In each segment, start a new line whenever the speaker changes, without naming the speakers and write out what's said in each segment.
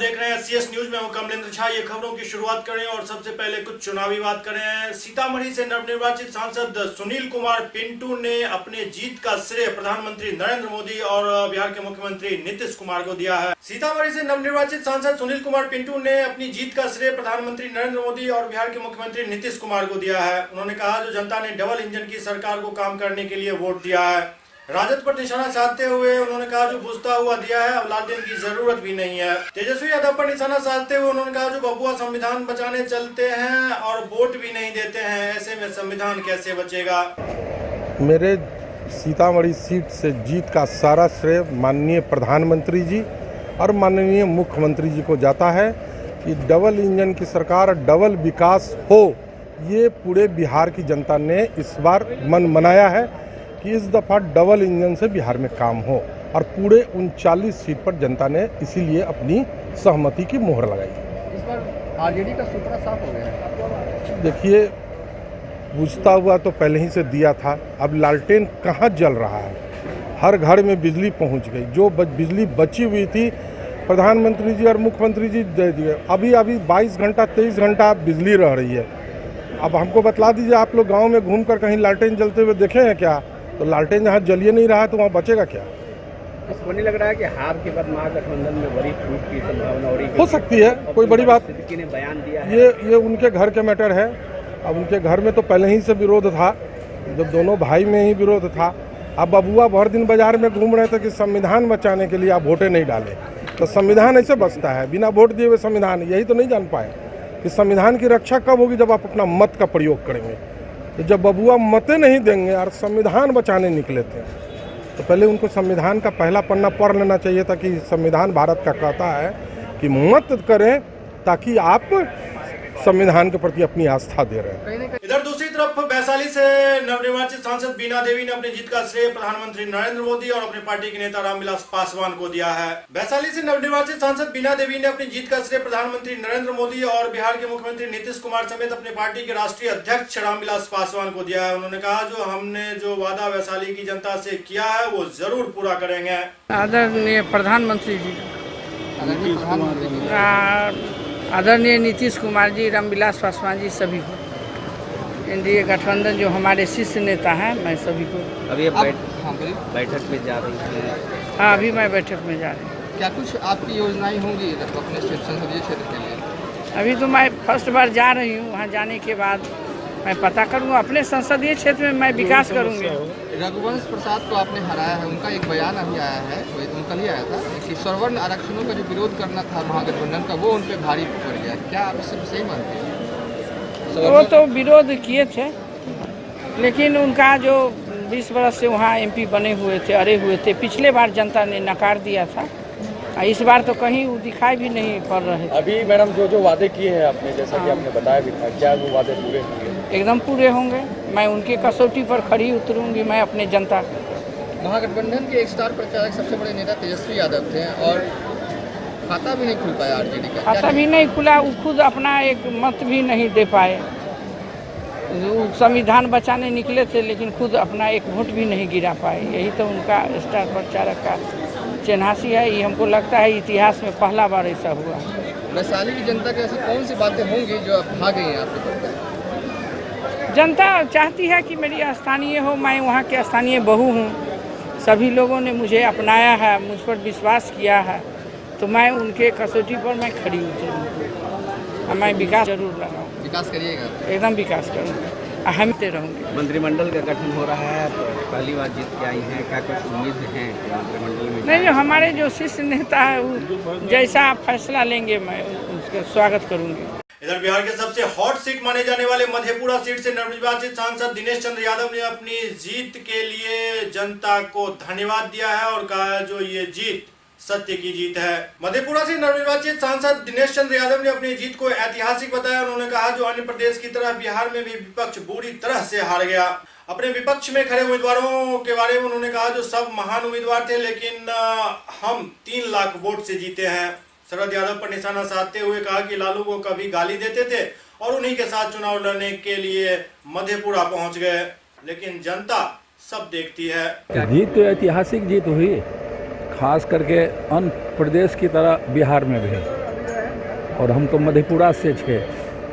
देख रहे हैं CS न्यूज में। हूं कमलेंद्र झा। ये खबरों की शुरुआत करें और सबसे पहले कुछ चुनावी बात करें। सीतामढ़ी से नवनिर्वाचित सांसद सुनील कुमार पिंटू ने अपने जीत का श्रेय प्रधानमंत्री नरेंद्र मोदी और बिहार के मुख्यमंत्री नीतीश कुमार को दिया है। सीतामढ़ी से नवनिर्वाचित सांसद सुनील कुमार पिंटू ने अपनी जीत का श्रेय प्रधानमंत्री नरेंद्र मोदी और बिहार के मुख्यमंत्री नीतीश कुमार को दिया है। उन्होंने कहा, जो जनता ने डबल इंजन की सरकार को काम करने के लिए वोट दिया है। राजद पर निशाना साधते हुए उन्होंने कहा, जो बुझता हुआ दिया है, अब लालटेन की जरूरत भी नहीं है। तेजस्वी यादव पर निशाना साधते हुए उन्होंने कहा, जो बबुआ संविधान बचाने चलते हैं और वोट भी नहीं देते हैं, ऐसे में संविधान कैसे बचेगा।
मेरे सीतामढ़ी सीट से जीत का सारा श्रेय माननीय प्रधानमंत्री जी और माननीय मुख्यमंत्री जी को जाता है कि डबल इंजन की सरकार, डबल विकास हो, ये पूरे बिहार की जनता ने इस बार मन मनाया है कि इस दफ़ा डबल इंजन से बिहार में काम हो और पूरे 39 सीट पर जनता ने इसीलिए अपनी सहमति की मोहर लगाई।
इस बार आरजेडी का सूत्रा साफ हो गया है।
देखिए, बुझता हुआ तो पहले ही से दिया था, अब लालटेन कहाँ जल रहा है। हर घर में बिजली पहुंच गई। जो बिजली बची हुई थी प्रधानमंत्री जी और मुख्यमंत्री जी दे दिए। अभी 22 घंटा 23 घंटा बिजली रह रही है। अब हमको बतला दीजिए, आप लोग गाँव में घूम कर कहीं लालटेन जलते हुए देखे हैं क्या? तो लालटेन जहाँ जलिए नहीं रहा है तो वहाँ बचेगा क्या?
इसको नहीं लग रहा है कि हार के बाद महागठबंधन में बड़ी छूट की संभावना
हो सकती है? कोई बड़ी बात
ने बयान दिया है।
ये उनके घर के मैटर है। अब उनके घर में तो पहले ही से विरोध था, जब दोनों भाई में ही विरोध था। अब बबुआ भर दिन बाजार में घूम रहे थे कि संविधान बचाने के लिए आप वोटें नहीं डालें, तो संविधान ऐसे बचता है बिना वोट दिए हुए संविधान। यही तो नहीं जान पाए कि संविधान की रक्षा कब होगी, जब आप अपना मत का प्रयोग करेंगे। तो जब बबुआ मतें नहीं देंगे और संविधान बचाने निकले थे, तो पहले उनको संविधान का पहला पन्ना पढ़ लेना चाहिए था कि संविधान भारत का कहता है कि मत करें ताकि आप संविधान के प्रति अपनी आस्था दे रहे हैं।
इधर दूसरी तरफ वैशाली से नवनिर्वाचित सांसद बीना देवी ने अपनी जीत का श्रेय प्रधानमंत्री नरेंद्र मोदी और अपने पार्टी के नेता रामविलास पासवान को दिया है। वैशाली से नवनिर्वाचित सांसद बीना देवी ने अपनी जीत का श्रेय प्रधानमंत्री नरेंद्र मोदी और बिहार के मुख्यमंत्री नीतीश कुमार समेत अपने पार्टी के राष्ट्रीय अध्यक्ष रामविलास पासवान को दिया है। उन्होंने कहा, जो हमने जो वादा वैशाली की जनता से किया है वो जरूर पूरा करेंगे।
आदरणीय प्रधानमंत्री जी, आदरणीय नीतीश कुमार जी, रामविलास पासवान जी, सभी को, एनडीए गठबंधन जो हमारे शीर्ष नेता हैं, मैं सभी को।
अभी बैठक में जा रही है।
हाँ, अभी मैं बैठक में जा रही हूँ।
क्या कुछ आपकी योजनाएं होंगी अपने संसदीय क्षेत्र के लिए?
अभी तो मैं फर्स्ट बार जा रही हूँ। वहाँ जाने के बाद मैं पता करूँगा अपने संसदीय क्षेत्र में मैं विकास करूँगी।
रघुवंश प्रसाद को आपने हराया है, उनका एक बयान अभी आया है, उनका ही आया था कि सवर्ण आरक्षणों का जो विरोध करना था महागठबंधन का, वो उन पर भारी पड़ गया। क्या आप इससे सही मानते हैं?
वो तो विरोध किए थे, लेकिन उनका जो 20 वर्ष से वहाँ MP बने हुए थे, अरे हुए थे, पिछले बार जनता ने नकार दिया था। इस बार तो कहीं वो दिखाई भी नहीं पड़ रहे थे।
अभी मैडम जो वादे किए हैं आपने, जैसा कि आपने बताया भी था, क्या वो वादे पूरे होंगे?
एकदम पूरे होंगे। मैं उनके कसौटी पर खड़ी उतरूंगी, मैं अपने जनता।
महागठबंधन के एक स्टार प्रचारक सबसे बड़े नेता तेजस्वी यादव थे और खाता भी नहीं खुल पाया आरजेडी का।
खाता भी नहीं खुला, वो खुद अपना एक मत भी नहीं दे पाए। वो संविधान बचाने निकले थे, लेकिन खुद अपना एक वोट भी नहीं गिरा पाए। यही तो उनका स्टार प्रचारक का चिन्हासी है। ये हमको लगता है इतिहास में पहला बार ऐसा हुआ।
वैशाली की जनता की ऐसी कौन सी बातें होंगी जो अब भाग गई हैं आपके पास?
जनता चाहती है कि मेरी स्थानीय हो, मैं वहाँ के स्थानीय बहू हूँ। सभी लोगों ने मुझे अपनाया है, मुझ पर विश्वास किया है, तो मैं उनके कसौटी पर मैं खड़ी उतरूँगी। मैं विकास जरूर लगाऊँ।
विकास करिएगा? एकदम
विकास करूँगी, अहमते रहूँगी।
मंत्रिमंडल का गठन हो रहा है, तो पहली बार जीत के आई हैं, क्या कुछ उम्मीद है मंत्रिमंडल में?
नहीं, जो हमारे जो शीर्ष नेता है वो जैसा फैसला लेंगे मैं उसका स्वागत करूँगी।
इधर बिहार के सबसे हॉट सीट माने जाने वाले मधेपुरा सीट से नवनिर्वाचित सांसद दिनेश चंद्र यादव ने अपनी जीत के लिए जनता को धन्यवाद दिया है और कहा है, जो ये जीत सत्य की जीत है। मधेपुरा से नवनिर्वाचित सांसद दिनेश चंद्र यादव ने अपनी जीत को ऐतिहासिक बताया। उन्होंने कहा, जो अन्य प्रदेश की तरह बिहार में भी विपक्ष बुरी तरह से हार गया। अपने विपक्ष में खड़े उम्मीदवारों के बारे में उन्होंने कहा, जो सब महान उम्मीदवार थे, लेकिन हम 3 लाख वोट से जीते हैं। शरद यादव पर निशाना साधते हुए कहा कि लालू को कभी गाली देते थे और उन्हीं के साथ चुनाव लड़ने के लिए मधेपुरा पहुंच गए, लेकिन जनता सब देखती है।
जीत तो ऐतिहासिक जीत हुई, खास करके अन्य प्रदेश की तरह बिहार में भी और हम तो मधेपुरा से थे।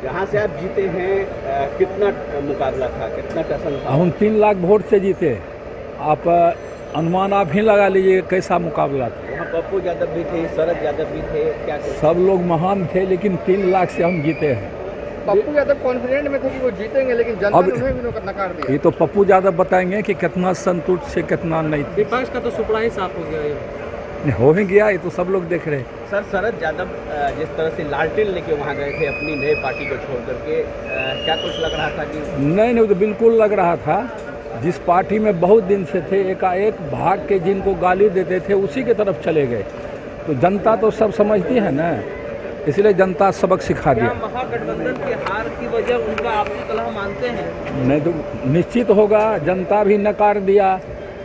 यहाँ से आप जीते हैं, कितना मुकाबला था, कितना टसन था?
हम 3 लाख वोट से जीते। आप अनुमान आप ही लगा लीजिए कैसा मुकाबला था।
वहाँ पप्पू यादव भी थे, शरद यादव भी थे, क्या
सब लोग महान थे, लेकिन 3 लाख से हम जीते हैं।
पप्पू यादव कॉन्फिडेंट में थे कि वो जीतेंगे, लेकिन जनता ने उन्हें भी नकार दिया।
ये तो पप्पू यादव बताएंगे कि कितना संतुष्ट से कितना नहीं।
विपक्ष का तो सुपड़ा ही साफ हो गया ये।
हो ही गया, ये तो सब लोग देख रहे हैं।
सर, शरद यादव जिस तरह से लालटेन लेके वहाँ गए थे अपनी नए पार्टी को छोड़ करके, क्या कुछ लग रहा था कि?
नहीं, तो बिल्कुल लग रहा था। जिस पार्टी में बहुत दिन से थे, एकाएक भाग के जिनको गाली देते थे उसी के तरफ चले गए। तो जनता तो सब समझती है ना, इसलिए जनता सबक सिखा दिया।
महागठबंधन की हार की वजह उनका आपकी कलह मानते हैं?
नहीं तो निश्चित होगा, जनता भी नकार दिया।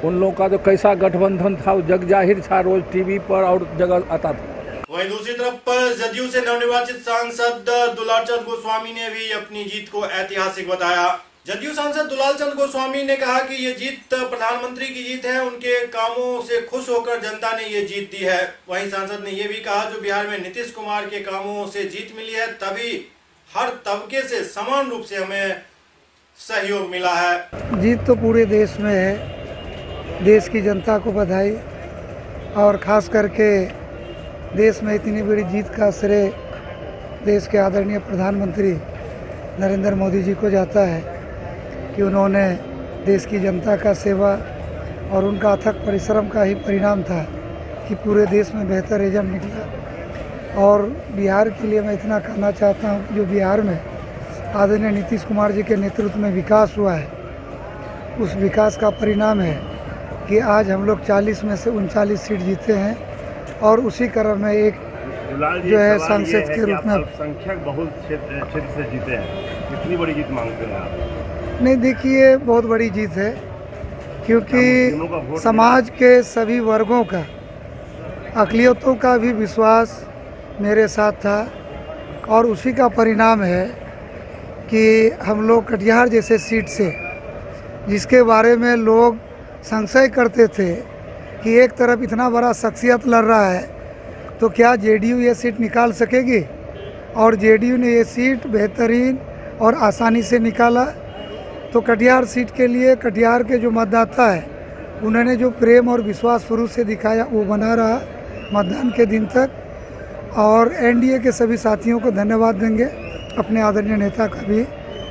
उन लोगों का जो कैसा गठबंधन था वो जग जाहिर था, रोज टीवी पर और जगह आता था।
वहीं दूसरी तरफ जदयू से नवनिर्वाचित सांसद दुलाल चंद गोस्वामी ने भी अपनी जीत को ऐतिहासिक बताया। जदयू सांसद दुलाल चंद गोस्वामी ने कहा कि ये जीत प्रधानमंत्री की जीत है, उनके कामों से खुश होकर जनता ने ये जीत दी है। वहीं सांसद ने ये भी कहा, जो बिहार में नीतीश कुमार के कामों से जीत मिली है, तभी हर तबके से समान रूप से हमें सहयोग मिला है।
जीत तो पूरे देश में है। देश की जनता को बधाई, और ख़ास करके देश में इतनी बड़ी जीत का श्रेय देश के आदरणीय प्रधानमंत्री नरेंद्र मोदी जी को जाता है कि उन्होंने देश की जनता का सेवा और उनका अथक परिश्रम का ही परिणाम था कि पूरे देश में बेहतर रिजल्ट निकला। और बिहार के लिए मैं इतना कहना चाहता हूँ कि जो बिहार में आदरणीय नीतीश कुमार जी के नेतृत्व में विकास हुआ है, उस विकास का परिणाम है कि आज हम लोग 40 में से 39 सीट जीते हैं, और उसी क्रम में एक जो है सांसद के रूप में
संख्यक बहुत क्षेत्र से जीते हैं। कितनी बड़ी जीत मांगते हैं आप?
नहीं, देखिए बहुत बड़ी जीत है, क्योंकि समाज के सभी वर्गों का, अक़लियतों का भी विश्वास मेरे साथ था, और उसी का परिणाम है कि हम लोग कटिहार जैसे सीट से, जिसके बारे में लोग संशय करते थे कि एक तरफ इतना बड़ा शख्सियत लड़ रहा है तो क्या जेडीयू ये सीट निकाल सकेगी, और जेडीयू ने ये सीट बेहतरीन और आसानी से निकाला। तो कटिहार सीट के लिए कटिहार के जो मतदाता है, उन्होंने जो प्रेम और विश्वास शुरू से दिखाया वो बना रहा मतदान के दिन तक। और एनडीए के सभी साथियों को धन्यवाद देंगे, अपने आदरणीय नेता का भी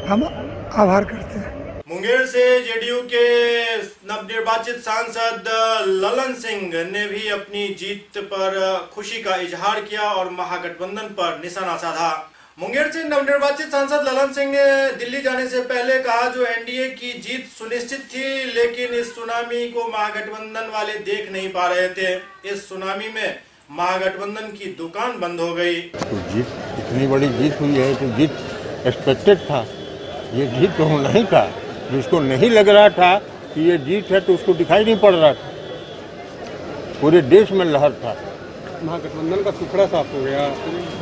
हम आभार करते हैं।
मुंगेर से जेडीयू के नवनिर्वाचित सांसद ललन सिंह ने भी अपनी जीत पर खुशी का इजहार किया और महागठबंधन पर निशाना साधा। मुंगेर से नवनिर्वाचित सांसद ललन सिंह ने दिल्ली जाने से पहले कहा, जो एनडीए की जीत सुनिश्चित थी, लेकिन इस सुनामी को महागठबंधन वाले देख नहीं पा रहे थे। इस सुनामी में महागठबंधन की दुकान बंद हो गई।
तो जीत, इतनी बड़ी जीत हुई है तो जीत एक्सपेक्टेड था, ये जीत तो नहीं था। जिसको नहीं लग रहा था कि ये जीत है तो उसको दिखाई नहीं पड़ रहा था, पूरे देश में लहर था।
महागठबंधन का सुपड़ा साफ हो गया।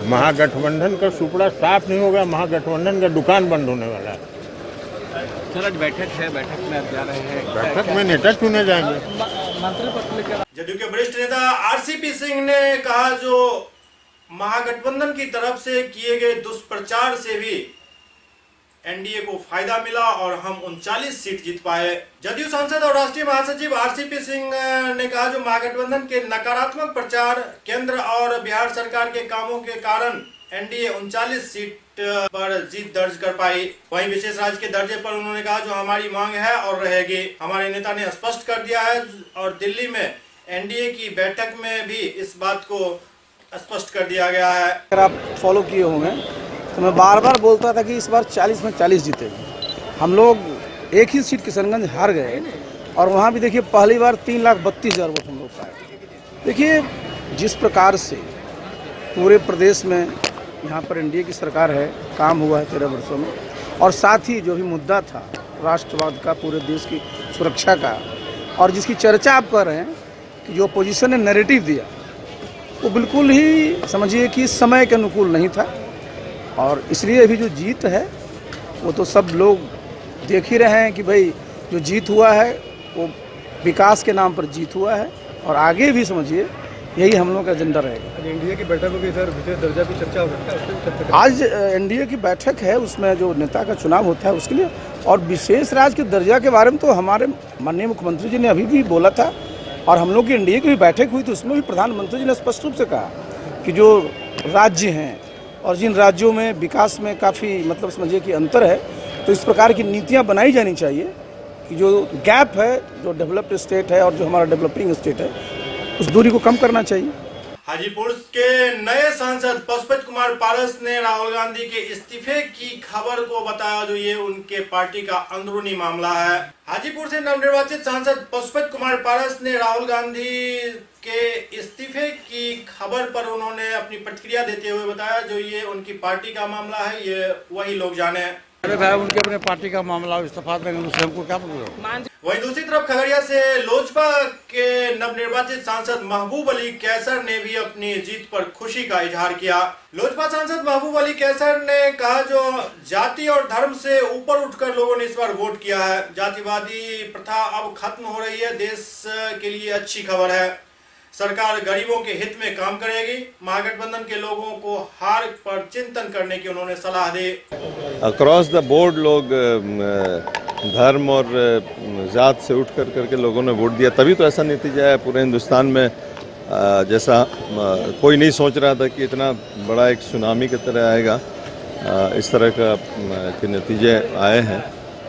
महागठबंधन का सुपड़ा साफ नहीं हो गया, महागठबंधन का दुकान बंद होने वाला है।
सर, आज बैठक है, बैठक में आप जा रहे हैं,
बैठक में नेता चुने जाएंगे।
मंत्री पद लेकर
जदयू के वरिष्ठ नेता आरसीपी सिंह ने कहा, जो महागठबंधन की तरफ से किए गए दुष्प्रचार से भी एनडीए को फायदा मिला और हम 39 सीट जीत पाए। जदयू सांसद और राष्ट्रीय महासचिव आरसीपी सिंह ने कहा, जो महागठबंधन के नकारात्मक प्रचार, केंद्र और बिहार सरकार के कामों के कारण एनडीए 39 सीट पर जीत दर्ज कर पाई। वहीं विशेष राज्य के दर्जे पर उन्होंने कहा, जो हमारी मांग है और रहेगी। हमारे नेता ने स्पष्ट कर दिया है, और दिल्ली में एनडीए की बैठक में भी इस बात को स्पष्ट कर दिया गया है।
अगर आप फॉलो किए होंगे तो मैं बार बार बोलता था कि इस बार 40 में 40 जीतेंगे। हम लोग एक ही सीट किशनगंज हार गए, और वहाँ भी देखिए पहली बार 3,32,000 वोट हम लोग पाए। देखिए जिस प्रकार से पूरे प्रदेश में यहाँ पर एनडीए की सरकार है, काम हुआ है 13 वर्षों में, और साथ ही जो भी मुद्दा था राष्ट्रवाद का, पूरे देश की सुरक्षा का, और जिसकी चर्चा आप कर रहे हैं कि जो अपोजिशन ने नैरेटिव दिया, वो बिल्कुल ही समझिए कि समय के अनुकूल नहीं था। और इसलिए अभी जो जीत है वो तो सब लोग देख ही रहे हैं कि भाई जो जीत हुआ है वो विकास के नाम पर जीत हुआ है, और आगे भी समझिए यही हम लोग का एजेंडा रहेगा।
एनडीए की बैठक होगी सर, विशेष दर्जा की चर्चा हो सकता है, उस पर भी चर्चा
आज एनडीए की बैठक है, उसमें जो नेता का चुनाव होता है उसके लिए, और विशेष राज्य के दर्जा के बारे में तो हमारे माननीय मुख्यमंत्री जी ने अभी भी बोला था, और हम लोग की एनडीए की भी बैठक हुई तो उसमें भी प्रधानमंत्री जी ने स्पष्ट रूप से कहा कि जो राज्य हैं और जिन राज्यों में विकास में काफ़ी मतलब समझिए कि अंतर है, तो इस प्रकार की नीतियाँ बनाई जानी चाहिए कि जो गैप है, जो डेवलप्ड स्टेट है और जो हमारा डेवलपिंग स्टेट है, उस दूरी को कम करना चाहिए।
हाजीपुर के नए सांसद पशुपत कुमार पारस ने राहुल गांधी के इस्तीफे की खबर को बताया जो ये उनके पार्टी का अंदरूनी मामला है। हाजीपुर से नवनिर्वाचित सांसद पशुपत कुमार पारस ने राहुल गांधी के इस्तीफे की खबर पर उन्होंने अपनी प्रतिक्रिया देते हुए बताया जो ये उनकी पार्टी का मामला है, ये वही लोग जाने।
अरे भाई उनके अपने पार्टी का मामला, इस्तीफा देंगे उससे हमको क्या मतलब।
वहीं दूसरी तरफ खगड़िया से लोजपा के नवनिर्वाचित सांसद महबूब अली कैसर ने भी अपनी जीत पर खुशी का इजहार किया। लोजपा सांसद महबूब अली कैसर ने कहा जो जाति और धर्म से ऊपर उठकर लोगों ने इस बार वोट किया है, जातिवादी प्रथा अब खत्म हो रही है, देश के लिए अच्छी खबर है, सरकार गरीबों के हित में काम करेगी, महागठबंधन के लोगों को हार पर चिंतन करने की उन्होंने सलाह दी।
अक्रॉस द बोर्ड लोग धर्म और जात से उठ करके लोगों ने वोट दिया, तभी तो ऐसा नतीजा है पूरे हिंदुस्तान में। जैसा कोई नहीं सोच रहा था कि इतना बड़ा एक सुनामी की तरह आएगा, इस तरह के नतीजे आए हैं,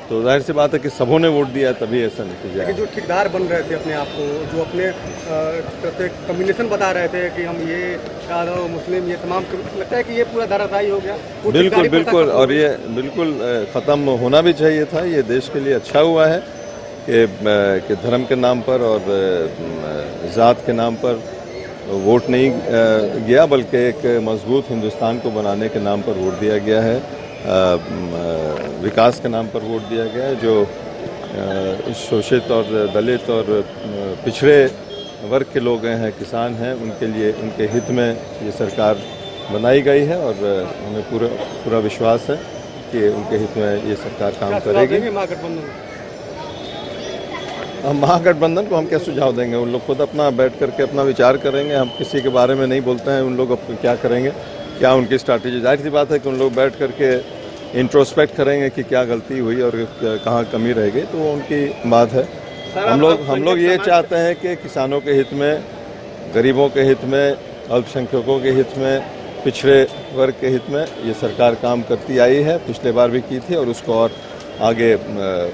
तो जाहिर सी बात है कि सबों ने वोट दिया तभी ऐसा नतीजा है।
जो ठेकेदार बन रहे थे अपने आप को, जो अपने तरफ से कम्बिनेशन बता रहे थे कि हम ये यादव मुस्लिम ये तमाम, लगता है कि ये पूरा धाराशाही हो गया।
बिल्कुल बिल्कुल, और ये बिल्कुल ख़त्म होना भी चाहिए था। ये देश के लिए अच्छा हुआ है कि धर्म के नाम पर और ज़ात के नाम पर वोट नहीं गया, बल्कि एक मजबूत हिंदुस्तान को बनाने के नाम पर वोट दिया गया है, विकास के नाम पर वोट दिया गया है। जो शोषित और दलित और पिछड़े वर्ग के लोग हैं, किसान हैं, उनके लिए उनके हित में ये सरकार बनाई गई है, और हमें पूरा विश्वास है कि उनके हित में ये सरकार काम करेगी। महागठबंधन को हम क्या सुझाव देंगे, उन लोग खुद अपना बैठ करके अपना विचार करेंगे, हम किसी के बारे में नहीं बोलते हैं, उन लोग अब क्या करेंगे, क्या उनकी स्ट्रैटेजी। जाहिर सी बात है कि उन लोग बैठ करके इंट्रोस्पेक्ट करेंगे कि क्या गलती हुई और कहाँ कमी रह गई, तो वो उनकी बात है। हम लोग ये चाहते हैं कि किसानों के हित में, गरीबों के हित में, अल्पसंख्यकों के हित में, पिछड़े वर्ग के हित में ये सरकार काम करती आई है, पिछले बार भी की थी, और उसको और आगे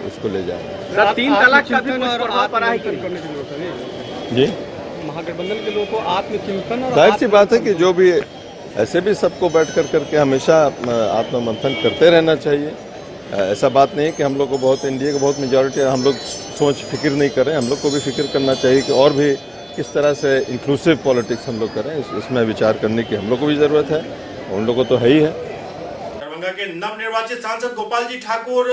उसको ले जाएंगे।
3 तलाक का भी प्रभाव पड़ा है
जी,
महागठबंधन के लोगों को आत्मचिंतन और
जाहिर सी बात है कि जो भी ऐसे भी सबको बैठ करके हमेशा आत्ममंथन करते रहना चाहिए। ऐसा बात नहीं है कि हम लोग को बहुत, एनडीए को बहुत मेजॉरिटी है, हम लोग सोच फिक्र नहीं करें, हम लोग को भी फिक्र करना चाहिए कि और भी किस तरह से इंक्लूसिव पॉलिटिक्स हम लोग करें, इसमें विचार करने की हम लोग को भी ज़रूरत है, उन लोगों को तो है ही है।
दरभंगा के नवनिर्वाचित सांसद गोपाल जी ठाकुर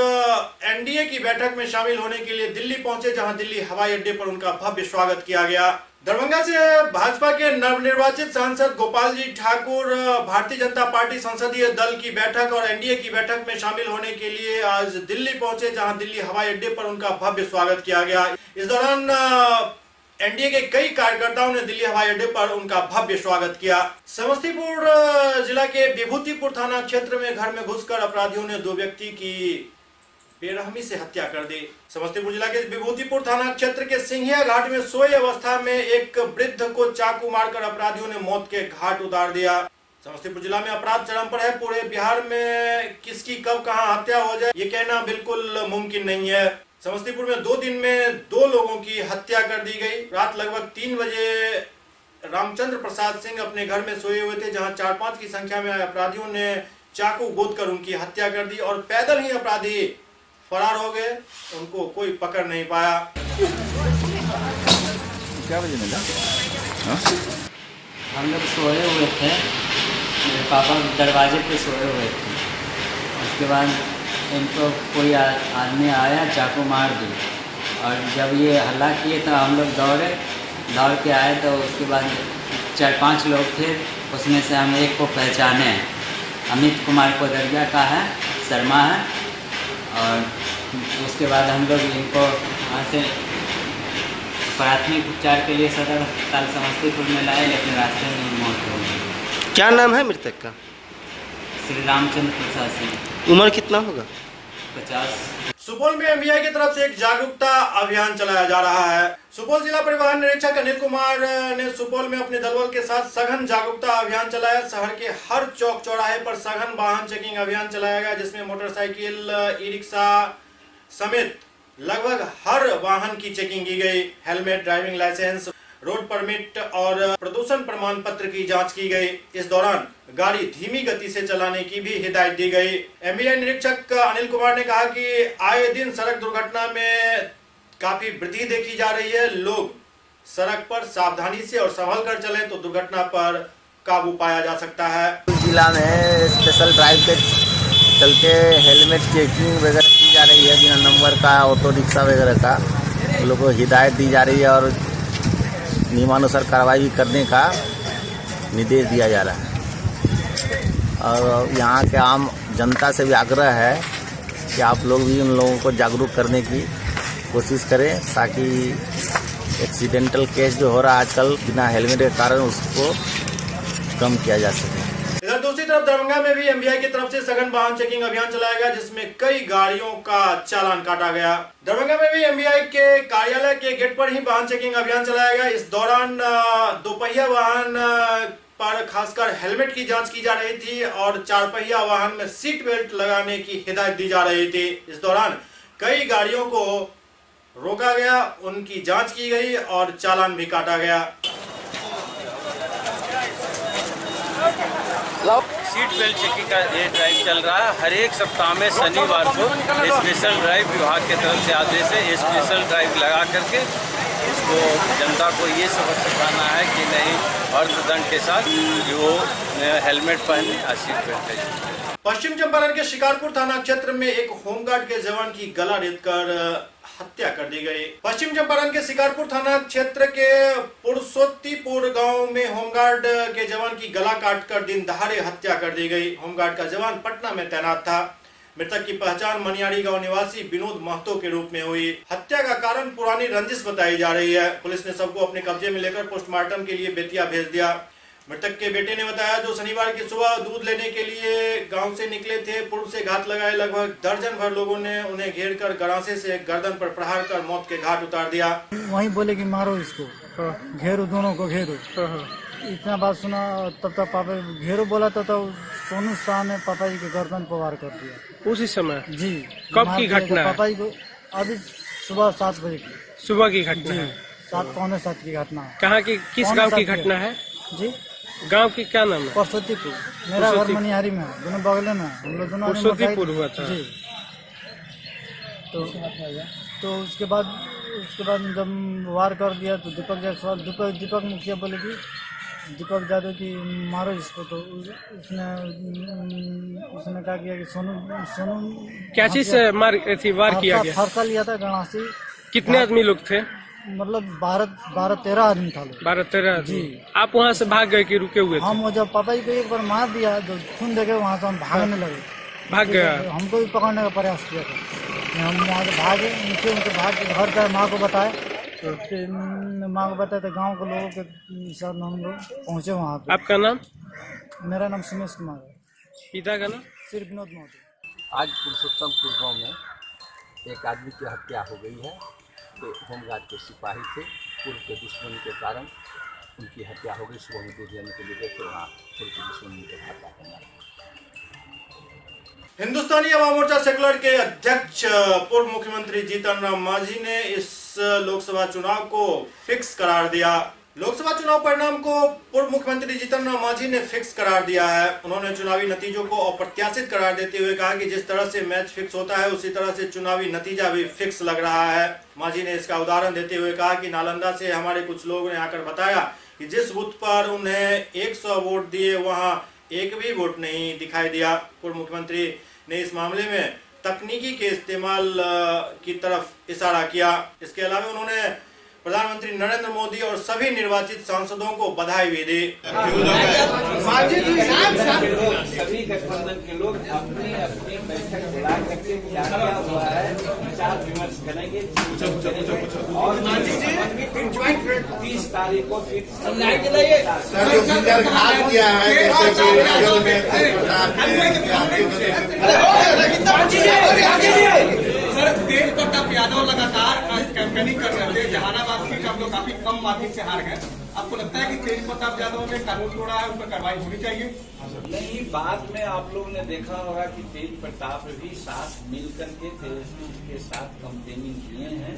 एनडीए की बैठक में शामिल होने के लिए दिल्ली पहुंचे, जहां दिल्ली हवाई अड्डे पर उनका भव्य स्वागत किया गया। दरभंगा से भाजपा के नवनिर्वाचित सांसद गोपाल जी ठाकुर भारतीय जनता पार्टी संसदीय दल की बैठक और एनडीए की बैठक में शामिल होने के लिए आज दिल्ली पहुंचे, जहां दिल्ली हवाई अड्डे पर उनका भव्य स्वागत किया गया। इस दौरान एनडीए के कई कार्यकर्ताओं ने दिल्ली हवाई अड्डे पर उनका भव्य स्वागत किया। समस्तीपुर जिला के विभूतिपुर थाना क्षेत्र में घर में घुसकर अपराधियों ने 2 व्यक्ति की बेरहमी से हत्या कर दी। समस्तीपुर जिला के विभूतिपुर थाना क्षेत्र के सिंघिया घाट में सोए अवस्था में एक वृद्ध को चाकू मारकर अपराधियों ने मौत के घाट उतार दिया। समस्तीपुर जिला में अपराध चरम पर है। पूरे बिहार में किसकी कब कहां हत्या हो जाए ये कहना बिल्कुल मुमकिन नहीं है। समस्तीपुर में 2 दिन में 2 लोगों की हत्या कर दी गई। रात लगभग 3 बजे रामचंद्र प्रसाद सिंह अपने घर में सोए हुए थे, जहां 4-5 की संख्या में अपराधियों ने चाकू गोदकर उनकी हत्या कर दी और पैदल ही अपराधी फरार हो गए, उनको कोई पकड़ नहीं पाया।
क्या बजे मिला?
हम लोग सोए हुए थे, मेरे पापा दरवाजे पे सोए हुए थे। उसके बाद इनको कोई आदमी आया, चाकू मार दी, और जब ये हल्ला किए तो हम लोग दौड़ के आए, तो उसके बाद 4-5 लोग थे, उसमें से हम एक को पहचाने, अमित कुमार कोदरिया का है, शर्मा है, और उसके बाद हम लोग इनको वहाँ से प्राथमिक उपचार के लिए सदर अस्पताल समस्तीपुर में लाए, लेकिन रास्ते में ही मौत हो गई।
क्या नाम है मृतक का?
श्री रामचंद्र प्रसाद सिंह।
उम्र कितना होगा?
50।
सुपौल में एमवीआई की तरफ से एक जागरूकता अभियान चलाया जा रहा है। सुपौल जिला परिवहन निरीक्षक अनिल कुमार ने सुपौल में अपने दलबल के साथ सघन जागरूकता अभियान चलाया। शहर के हर चौक चौराहे पर सघन वाहन चेकिंग अभियान चलाया गया, जिसमें मोटरसाइकिल, ई रिक्शा समेत लगभग हर वाहन की चेकिंग की गई। Helmet, driving licence, road permit और प्रदूषण प्रमाण पत्र की जांच की गई। इस दौरान गाड़ी धीमी गति से चलाने की भी हिदायत दी गई। एमवीआई निरीक्षक अनिल कुमार ने कहा कि आए दिन सड़क दुर्घटना में काफी वृद्धि देखी जा रही है। लोग सड़क पर सावधानी से और संभल कर चलें तो दुर्घटना पर काबू पाया जा सकता है।
जिला में स्पेशल ड्राइव के चलते हेलमेट चेकिंग वगैरह की जा रही है, बिना नंबर का ऑटो रिक्शा वगैरह का लोगों को हिदायत दी जा रही है और नियमानुसार कार्रवाई करने का निर्देश दिया जा रहा है। और यहाँ के आम जनता से भी आग्रह है कि आप लोग भी उन लोगों को जागरूक करने की कोशिश करें, ताकि एक्सीडेंटल केस जो हो रहा है आजकल बिना हेलमेट के कारण उसको कम किया जा सके।
इधर दूसरी तरफ दरभंगा में भी एमवीआई की तरफ से सघन वाहन चेकिंग अभियान चलाया गया, जिसमें कई गाड़ियों का चालान काटा गया। दरभंगा में भी एमवीआई के कार्यालय के गेट पर ही वाहन चेकिंग अभियान चलाया गया। इस दौरान दोपहिया वाहन पर खासकर हेलमेट की जांच की जा रही थी और चार पहिया वाहन में सीट बेल्ट लगाने की हिदायत दी जा रही थी। इस दौरान कई गाड़ियों को रोका गया, उनकी जांच की गई और चालान भी काटा गया।
सीट बेल्ट चेकिंग का ये ड्राइव चल रहा है। हर एक सप्ताह में शनिवार को स्पेशल ड्राइव विभाग की तरफ से आदेश है, स्पेशल ड्राइव लगा करके इसको जनता को ये सबक सिखाना है कि नहीं अर्थदंड के साथ जो हेलमेट पहने और सीट बेल्ट पहने।
पश्चिम चंपारण के शिकारपुर थाना क्षेत्र में एक होमगार्ड के जवान की गला रेतकर हत्या कर दी गई। पश्चिम चंपारण के शिकारपुर थाना क्षेत्र के पुरुषोत्तीपुर गांव में होमगार्ड के जवान की गला काटकर दिन दहाड़े हत्या कर दी गई। होमगार्ड का जवान पटना में तैनात था। मृतक की पहचान मनियारी गांव निवासी विनोद महतो के रूप में हुई। हत्या का कारण पुरानी रंजिश बताई जा रही है। पुलिस ने सबको अपने कब्जे में लेकर पोस्टमार्टम के लिए बेतिया भेज दिया। मृतक के बेटे ने बताया, जो शनिवार की सुबह दूध लेने के लिए गांव से निकले थे, पूर्व से घात लगाए लगभग दर्जन भर लोगों ने उन्हें घेर कर गरासे से गर्दन पर प्रहार कर मौत के घाट उतार दिया।
वहीं बोले कि मारो इसको, घेरो दोनों को घेरो। इतना बात सुना तब तक पापा घेरो बोला तो सोनू शाह ने पापा जी के गर्दन पर वार कर दिया
उसी समय।
जी
कब की घटना है?
पापा जी को अभी सुबह 7 बजे की
सुबह की घटना है।
7 पौने 7 की घटना है।
कहाँ की, किस गांव की घटना है
जी?
गांव की क्या नाम है?
पुरुषोत्तीपुर। मेरा घर मनिहारी में है, दोनों बगले में। हम लोग दोनों
पुरुषोत्तीपुर हुआ था
जी। तो उसके बाद जब वार कर दिया तो दीपक मुखिया बोले कि दीपक यादव की मारो इसको, तो उसने कहा कि सोनू
क्या चीज से वार किया गया?
फरसा लिया था गणासी।
कितने आदमी लोग थे?
मतलब 12-13 आदमी था लोग।
12-13 जी। आप वहाँ से भाग गए कि रुके हुए थे?
हम जब पापा जी को एक बार मार दिया तो खून देखे वहाँ से हम भागने लगे।
भाग गया?
हमको भी पकड़ने का प्रयास किया था। हम वहाँ से भागे, उनके भाग के घर गए, माँ को बताए। माँ को बताया तो गाँव के लोगों के साथ हम लोग पहुँचे वहाँ पे।
आपका नाम?
मेरा नाम सुमेश कुमार है।
पिता का नाम?
श्री विनोद महतो।
आज पुरुषोत्तमपुर गाँव में एक आदमी की हत्या हो गई है। तो होमगार्ड के सिपाही थे, पूर्व के दुश्मनी के कारण उनकी हत्या हो गई। सुबह में दूध लेने के लिए गए थे, वहाँ पूर्व के दुश्मनी के घाटा।
हिंदुस्तानी अवाम मोर्चा सेकुलर के अध्यक्ष पूर्व मुख्यमंत्री जीतन राम मांझी ने इस लोकसभा चुनाव को फिक्स करार दिया। लोकसभा चुनाव परिणाम को पूर्व मुख्यमंत्री जीतन राम मांझी ने फिक्स करार दिया है। उन्होंने चुनावी नतीजों को अप्रत्याशित करार देते हुए कहा कि जिस तरह से मैच फिक्स होता है उसी तरह से चुनावी नतीजा भी फिक्स लग रहा है। मांझी ने इसका उदाहरण देते हुए कहा कि नालंदा से हमारे कुछ लोगों ने आकर बताया कि जिस बूथ पर उन्हें 100 वोट दिए वहां एक भी वोट नहीं दिखाई दिया। पूर्व मुख्यमंत्री ने इस मामले में तकनीकी के इस्तेमाल की तरफ इशारा किया। इसके अलावा उन्होंने प्रधानमंत्री नरेंद्र मोदी और सभी निर्वाचित सांसदों को बधाई भी दी।
सभी गठबंधन के लोग अपनी अपनी बैठक बुला करके क्या क्या हुआ है विचार विमर्श करेंगे और 30 तारीख को
सर तेज प्रताप यादव लगातार कैंपेनिंग कर रहे थे। जहानाबाद सीट हम लोग काफी कम मार्जिन से हार गए। आपको लगता है कि तेज प्रताप यादव ने कानून तोड़ा है, उस पर कार्रवाई होनी चाहिए?
नहीं, बाद में आप लोगों ने देखा होगा कि तेज प्रताप भी साथ मिलकर के के साथ कंपेनिंग किए हैं।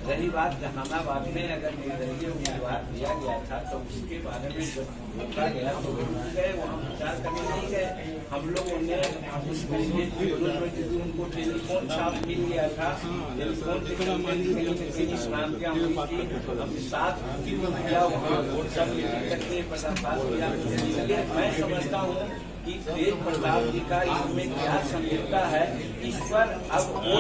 रही बात जहानाबाद में अगर निर्दलीय उम्मीदवार दिया गया था तो उसके बारे में जब पूछा गया तो गए वहाँ विचार करने नहीं गए। हम लोगों ने उनको टेलीफोन छाप मिल गया था, टेलीफोन साथ वोट सब इसलिए मैं समझता हूँ कि तेज प्रताप जी का इसमें क्या समझौता है, इस पर अब वो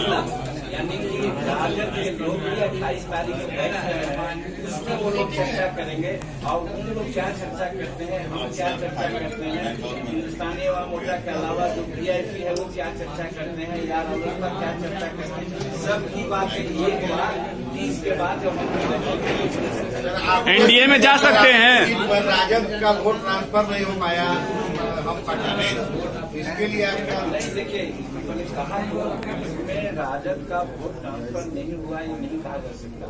यानी कि राजद के लोग भी 28 तारीख को बैठ रहे हैं, उसमें वो लोग चर्चा करेंगे और उन लोग क्या चर्चा करते हैं, हम क्या चर्चा करते हैं, हिंदुस्तानी अवाम मोर्चा के अलावा जो PIP है वो क्या चर्चा करते हैं, यार पर क्या चर्चा करते हैं, सबकी बातें एक बार 30 के बाद जब
NDA में जा सकते हैं।
राजद का वोट ट्रांसफर नहीं हो पाया हम इसके लिए
नहीं, देखिए मैंने कहा इसमें राजद का वोट ट्रांसफर नहीं हुआ, ये नहीं कहा जा सकता।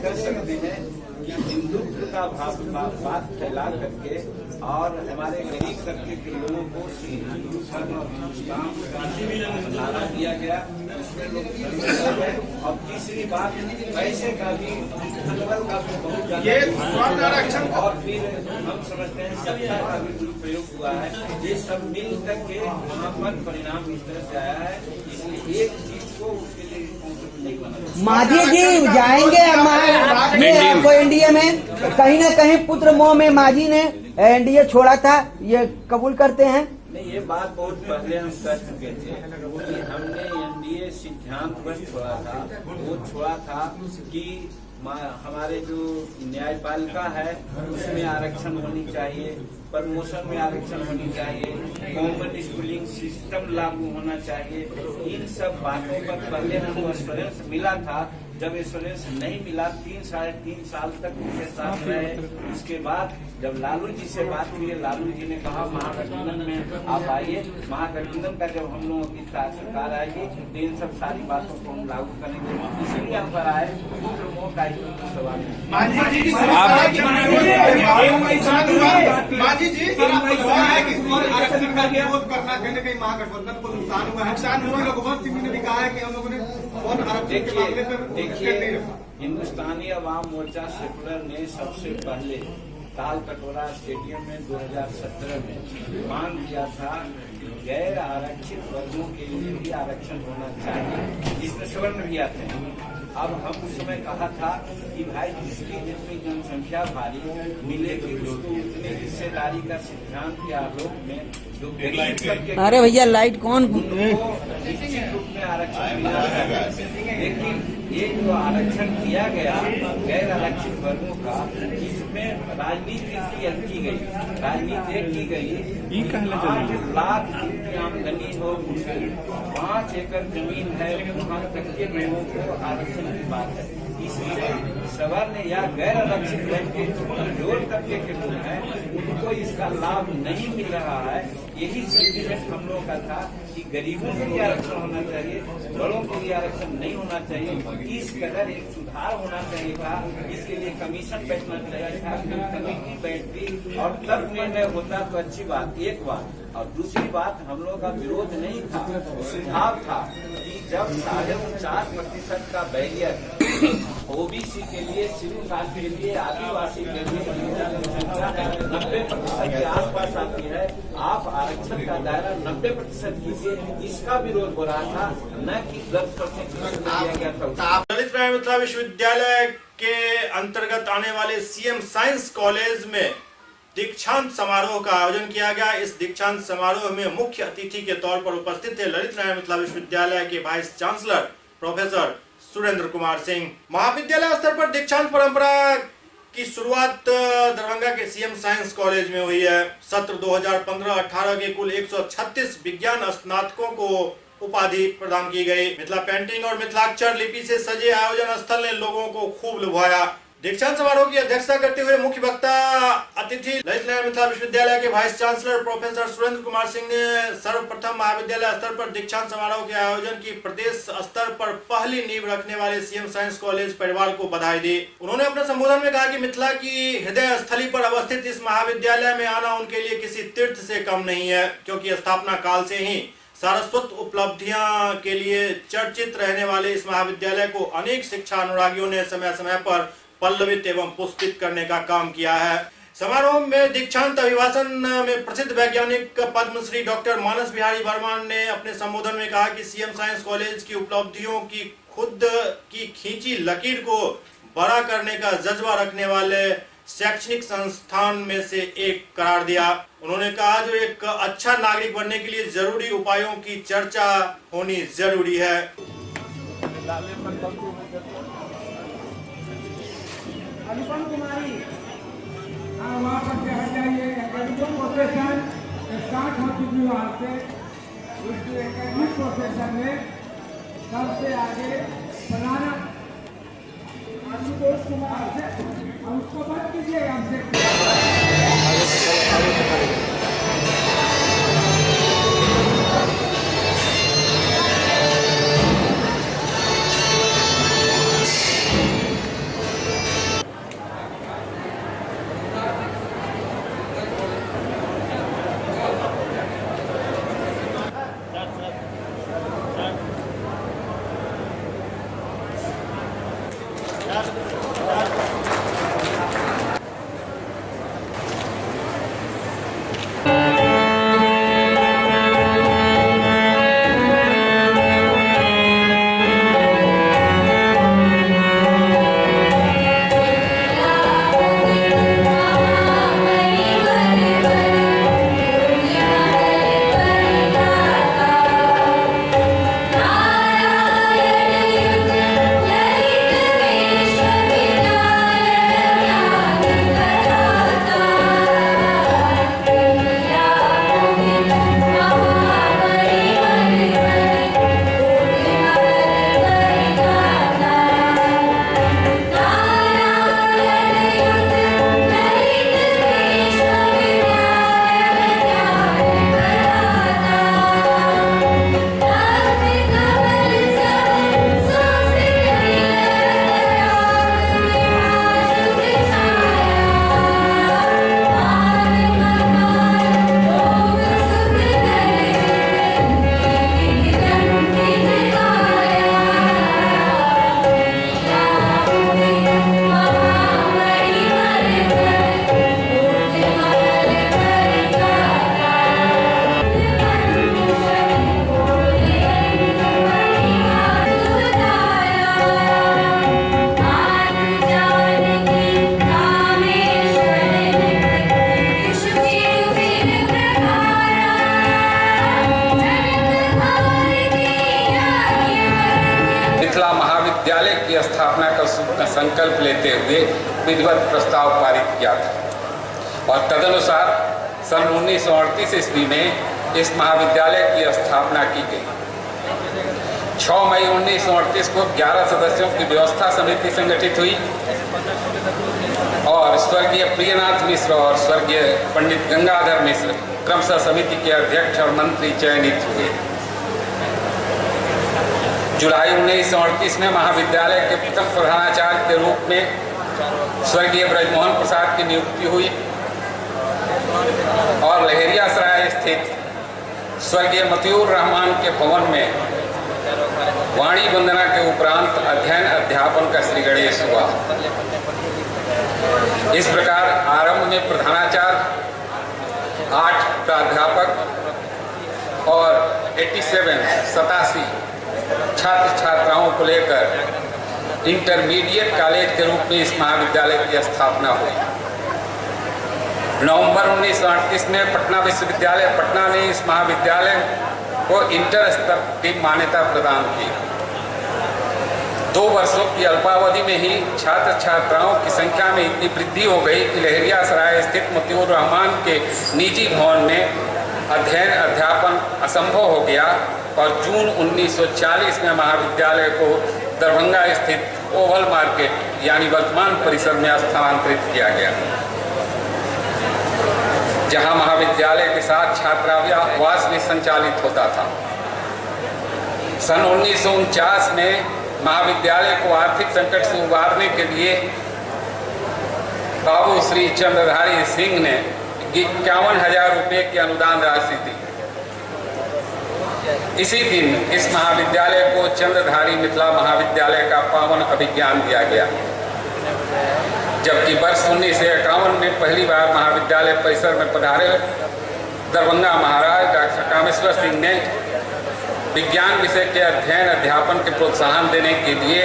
कर सकते हैं कि हिंदुत्व का बात फैला करके और हमारे गरीब तबके के लोगों को नारा दिया गया, उसमें लोग और तीसरी बात पैसे का भी बहुत आरक्षण और फिर हम समझते हैं सत्ता का भी दुरुपयोग हुआ है। ये सब मिल करके वहाँ पर परिणाम इस तरह से आया है, इसलिए एक चीज को उसके लिए नहीं बना।
मांझी जी जाएंगे आपको एनडीए में, कहीं न कहीं पुत्र मोह में मांझी ने एनडीए छोड़ा था, ये कबूल करते हैं?
नहीं, ये बात बहुत पहले हम कर चुके थे कि हमने एनडीए सिद्धांत बस छोड़ा था, वो छोड़ा था कि हमारे जो न्यायपालिका है उसमें आरक्षण होनी चाहिए, प्रमोशन में आरक्षण होनी चाहिए, कॉमन स्कूलिंग सिस्टम लागू होना चाहिए। इन सब बातों पर पहले हमको एश्योरेंस मिला था। जब एश्योरेंस नहीं मिला 3-3.5 साल तक उनके साथ रहे। उसके बाद जब लालू जी से बात हुई, लालू जी ने कहा महागठबंधन में आप आइए, महागठबंधन का जब हम लोगों की सरकार आएगी तो इन सब सारी बातों को हम लागू करेंगे। इसीलिए हम पर आए का सवाल
करना कहीं न कहीं महागठबंधन को नुकसान हुआ है। रघुवंश सिंह ने भी कहा है कि हम लोगों ने
देखिए हिंदुस्तानी अवाम मोर्चा सेकुलर ने सबसे पहले ताल कटोरा स्टेडियम में 2017 में मांग किया था कि गैर आरक्षित वर्गों के लिए भी आरक्षण होना चाहिए, जिसमें सवर्ण भी आते हैं। अब हम उस समय कहा था कि भाई जिसकी जितनी जनसंख्या भारी मिलेगी उसको उतनी हिस्सेदारी का सिद्धांत के आलोक में जो गरीब करके
अरे भैया लाइट कौन
निश्चित रूप में आरक्षण मिला है। लेकिन ये जो आरक्षण दिया गया गैर आरक्षित वर्गों का, इसमें राजनीति की गई, राजनीति की गई 8 लाख की आमदनी हो, 5 एकड़ जमीन है, वहाँ तक के लोगों को आरक्षण की बात है। इसलिए सवर्ण या गैर आरक्षित वर्ग के कमजोर तबके के लोग हैं उनको इसका लाभ नहीं मिल रहा है। यही सेंटीमेंट हम लोगों का था कि गरीबों के लिए आरक्षण होना चाहिए, बड़ों के लिए आरक्षण नहीं होना चाहिए। इस कदर एक सुधार होना चाहिए था, इसके लिए कमीशन बैठना चाहिए था, कमेटी बैठती और तब निर्णय होता तो अच्छी बात, एक बात। और दूसरी बात, हम लोगों का विरोध नहीं था, सुझाव था कि जब 49.5% का बैरियर ओबीसी के लिए, शेड्यूल कास्ट के लिए, आदिवासी के लिए 90% के आसपास आती है, आप आरक्षण का दायरा 90% कीजिए, इसका विरोध हो रहा था, न कि 10% दिया गया था।
ललित नारायण मिथिला विश्वविद्यालय के अंतर्गत आने वाले सीएम साइंस कॉलेज में दीक्षांत समारोह का आयोजन किया गया। इस दीक्षांत समारोह में मुख्य अतिथि के तौर पर उपस्थित थे ललित नारायण मिथिला विश्वविद्यालय के vice chancellor professor Surendra Kumar Singh. महाविद्यालय स्तर पर दीक्षांत परंपरा की शुरुआत दरभंगा के सीएम साइंस कॉलेज में हुई है। सत्र 2015-18 के कुल 136 विज्ञान स्नातकों को उपाधि प्रदान की गई। मिथिला पेंटिंग और मिथिलाक्षर लिपि से सजे आयोजन स्थल ने लोगों को खूब लुभाया। दीक्षांत समारोह की अध्यक्षता करते हुए मुख्य वक्ता अतिथि ललित नारायण मिथिला विश्वविद्यालय के vice chancellor professor Surendra Kumar Singh ने सर्वप्रथम महाविद्यालय स्तर पर दीक्षांत समारोह के आयोजन की प्रदेश स्तर पर पहली नींव रखने वाले सीएम साइंस कॉलेज परिवार को बधाई दी। उन्होंने अपने संबोधन में कहा कि मिथिला की हृदय स्थली पर अवस्थित इस महाविद्यालय में आना उनके लिए किसी तीर्थ से कम नहीं है, क्योंकि स्थापना काल से ही सारस्वत उपलब्धियां के लिए चर्चित रहने वाले इस महाविद्यालय को अनेक शिक्षा अनुरागियों ने समय समय पर पल्लवित एवं पुष्पित करने का काम किया है। समारोह में दीक्षांत अभिभाषण में प्रसिद्ध वैज्ञानिक पद्मश्री डॉक्टर मानस बिहारी वर्मा ने अपने संबोधन में कहा कि सीएम साइंस कॉलेज की उपलब्धियों की खुद की खींची लकीर को बड़ा करने का जज्बा रखने वाले शैक्षणिक संस्थान में से एक करार दिया। उन्होंने कहा जो एक अच्छा नागरिक बनने के लिए जरूरी उपायों की चर्चा होनी जरूरी है।
अनुपम कुमारी वहाँ पर से हट जाइए। एकेडमिक प्रोफेशन स्टार्ट हो चुकी वहाँ से। उस एकेडमिक प्रोफेशन में सबसे आगे बनाना आशुतोष कुमार से, उसको बंद कीजिए हमसे।
स्थापना का संकल्प लेते हुए विधिवत प्रस्ताव पारित किया था और तदनुसार सन 1938 ईस्वी में इस महाविद्यालय की स्थापना की गई। 6 मई 1938 को 11 सदस्यों की व्यवस्था समिति संगठित हुई और स्वर्गीय प्रियनाथ मिश्र और स्वर्गीय पंडित गंगाधर मिश्र क्रमशः समिति के अध्यक्ष और मंत्री चयनित हुए। जुलाई 1938 में महाविद्यालय के प्रथम प्रधानाचार्य के रूप में स्वर्गीय ब्रजमोहन प्रसाद की नियुक्ति हुई और लहेरिया सराय स्थित स्वर्गीय मतियूर रहमान के भवन में वाणी वंदना के उपरांत अध्ययन अध्यापन का श्री गणेश हुआ। इस प्रकार आरंभ में प्रधानाचार्य, 8 प्राध्यापक और 87 छात्र छात्राओं को लेकर इंटरमीडिएट कॉलेज के रूप में इस महाविद्यालय की स्थापना हुई। नवंबर 1938 में पटना विश्वविद्यालय पटना ने इस महाविद्यालय को इंटर स्तर की मान्यता प्रदान की। 2 वर्षों की अल्पावधि में ही छात्र छात्राओं की संख्या में इतनी वृद्धि हो गई कि लहरियासराय स्थित मोतिउर रहमान के निजी भवन में अध्ययन अध्यापन असंभव हो गया और जून 1940 में महाविद्यालय को दरभंगा स्थित ओवल मार्केट यानी वर्तमान परिसर में स्थानांतरित किया गया, जहां महाविद्यालय के साथ छात्रावास भी संचालित होता था। सन 1949 में महाविद्यालय को आर्थिक संकट से उबारने के लिए बाबू श्री चंद्रधारी सिंह ने 51,000 रुपये की अनुदान राशि दी। इसी दिन इस महाविद्यालय को चंद्रधारी मिथिला महाविद्यालय का पावन अभिज्ञान दिया गया, जबकि वर्ष 1951 में पहली बार महाविद्यालय परिसर में पधारे दरभंगा महाराज डॉक्टर कामेश्वर सिंह ने विज्ञान विषय के अध्ययन अध्यापन के प्रोत्साहन देने के लिए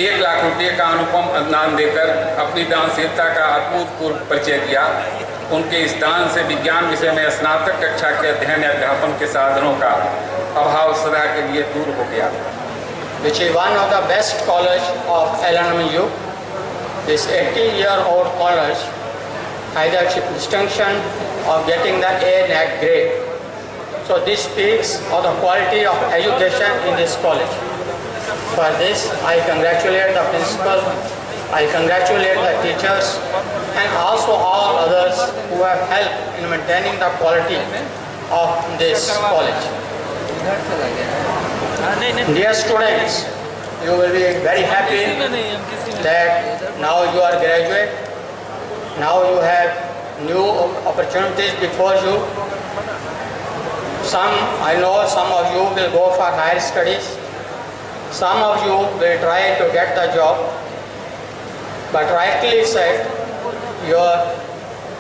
1 लाख रुपये का अनुपम अनुदान देकर अपनी दानशीलता का अभूतपूर्व परिचय दिया। उनके इस दान से विज्ञान विषय में स्नातक कक्षा के अध्ययन अध्यापन के साधनों का अभाव सदा के लिए दूर हो गया।
Which is one of the best college of LNMU. This 80-year-old college has the distinction of getting the A-NAC grade. So this speaks of the quality of education in this college. For this, I congratulate the principal, I congratulate the teachers, and also all others who have helped in maintaining the quality of this college. Dear students, you will be very happy that now you are graduate, now you have new opportunities before you. I know some of you will go for higher studies, some of you will try to get the job, but rightly said, your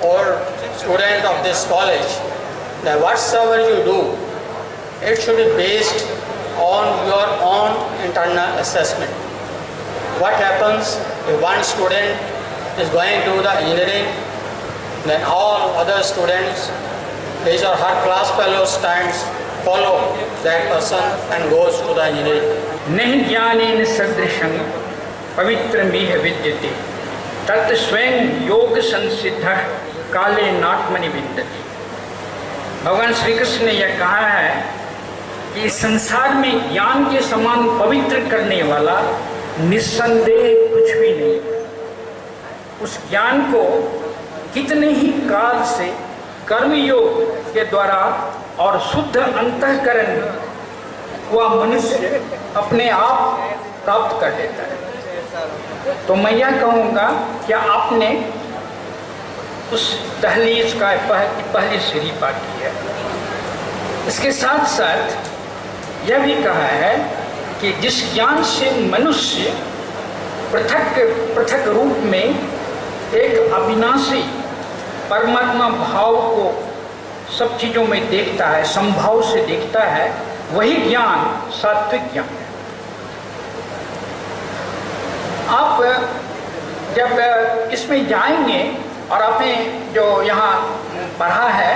old student of this college, that whatsoever you do, it should be based on your own internal assessment. What happens if one student is going to the engineering, then all other students, his or her class fellow stands, follow that person and goes to the engineering.
नहीं ज्ञानेन सदृशं पवित्रमिह विद्यते तत् स्वयं योग संसिद्धः काले नात्मनि विन्दति। भगवान श्री कृष्ण ने यह कहा है कि संसार में ज्ञान के समान पवित्र करने वाला निस्संदेह कुछ भी नहीं। उस ज्ञान को कितने ही काल से कर्मयोग के द्वारा और शुद्ध अंतःकरण वह मनुष्य अपने आप प्राप्त कर लेता है। तो मैं यह कहूँगा कि आपने उस दहलीज का पहली सीढ़ी पार की है। इसके साथ साथ यह भी कहा है कि जिस ज्ञान से मनुष्य पृथक पृथक रूप में एक अविनाशी परमात्मा भाव को सब चीज़ों में देखता है, संभाव से देखता है, वही ज्ञान सात्विक ज्ञान है। आप जब इसमें जाएंगे और आपने जो यहाँ पढ़ा है,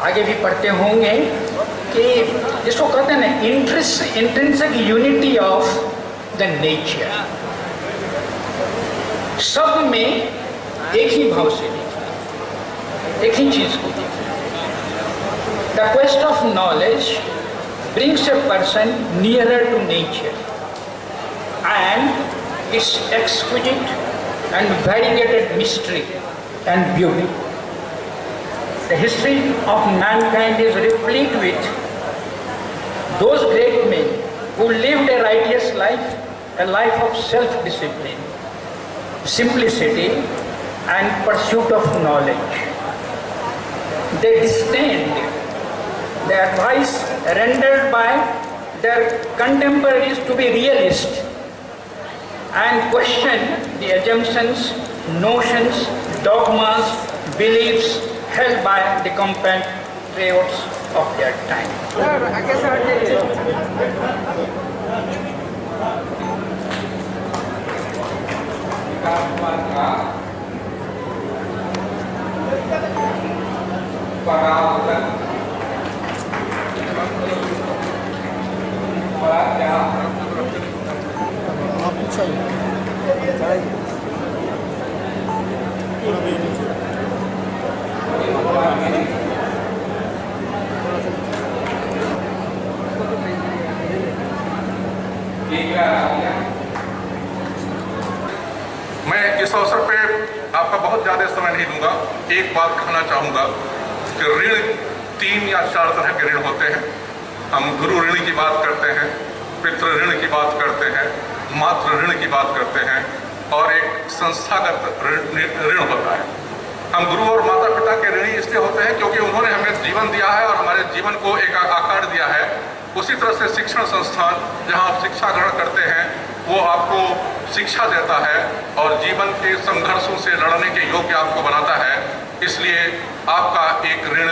आगे भी पढ़ते होंगे कि जिसको कहते हैं ना intrinsic unity of the nature, सब में एक ही भाव से देखिए, एक ही चीज को देखिए। The quest of knowledge brings a person nearer to nature and its exquisite and variegated mystery and beauty. The history of mankind is replete with those great men who lived a righteous life, a life of self-discipline, simplicity and pursuit of knowledge. They disdained the advice rendered by their contemporaries to be realist and question the assumptions, notions, dogmas, beliefs held by the compatriots of their time.
परावलन
मैं इस अवसर पे आपका बहुत ज़्यादा समय नहीं लूँगा। एक बात कहना चाहूँगा कि ऋण 3 या 4 तरह के ऋण होते हैं। हम गुरु ऋण की बात करते हैं, पितृ ऋण की बात करते हैं, मातृ ऋण की बात करते हैं और एक संस्थागत ऋण होता है। हम गुरु और माता पिता के ऋणी इसलिए होते हैं क्योंकि उन्होंने हमें जीवन दिया है और हमारे जीवन को एक आकार दिया है। उसी तरह से शिक्षण संस्थान जहाँ आप शिक्षा ग्रहण करते हैं वो आपको शिक्षा देता है और जीवन के संघर्षों से लड़ने के योग्य आपको बनाता है। इसलिए आपका एक ऋण